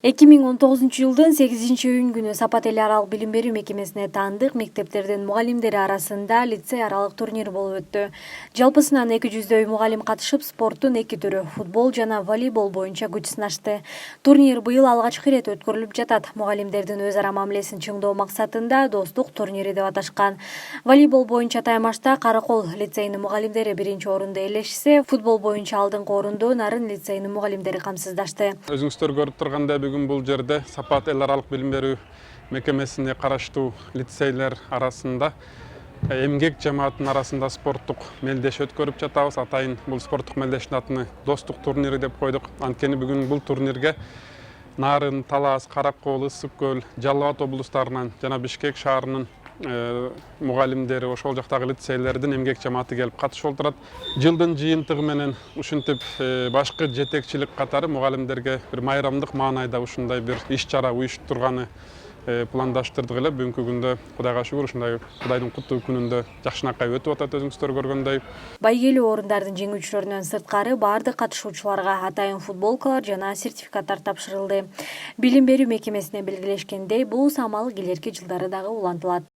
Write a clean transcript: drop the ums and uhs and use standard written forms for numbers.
2019 8-июнь күнү Сапат эл аралык билим берүү мекемесине таандык мектептердин мугалимдери арасында лицей аралык турнир болуп өттү. Жалпысынан 200дөй мугалим катышып, спорттун эки түрү футбол жана волейбол боюнча күч сынашты. Турнир быйыл алгачкы ирет өткөрүлүп жатат. Мугалимдердин өз ара мамилесин чыңдоо максатында достук турнири деп аташкан. Волейбол боюнча таймашта Каракол лицейинин мугалимдери биринчи орунду ээлешсе, футбол боюнча алдыңкы орунду Нарын лицейинин мугалимдери камсыздашты. Өзүңүздөр көрүп тургандай бүгүн бул жерде Сапат эл аралык билим берүү мекемесине караштуу лицейлер арасында эмгек жамааттын арасында спорттук мелдеш өткөрүп жатабыз. Атайын бул спорттук мелдештин атын достук турнири деп койдук. Анткени бүгүн бул турнирге Нарын, Талас, Каракол, Ысык көл, Жалал Абад облустарынан жана Бишкек шаарынын мугалимдери, ошол жактагы лицейлердин эмгек жамааты келип катышып отурат. Жылдын жыйынтыгы менен ушинтип башкы жетекчилик катары мугалимдерге бир майрамдык маанайда ушундай бир иш-чара уюштурганы пландаштырдык эле. Бүгүнкү күндө Кудайга шүгүр ушундай Кудайдын куттуу күнүндө жакшынакай өтүп атат, өзүңүздөр көргөндөй. Байгелүү орундардын жеңүүчүлөрүнөн сырткары бардык катышуучуларга атайын футболкалар жана сертификаттар тапшырылды. Билим берүү мекемесине белгилешкендей, бул самал келерки жылдары дагы улантылат.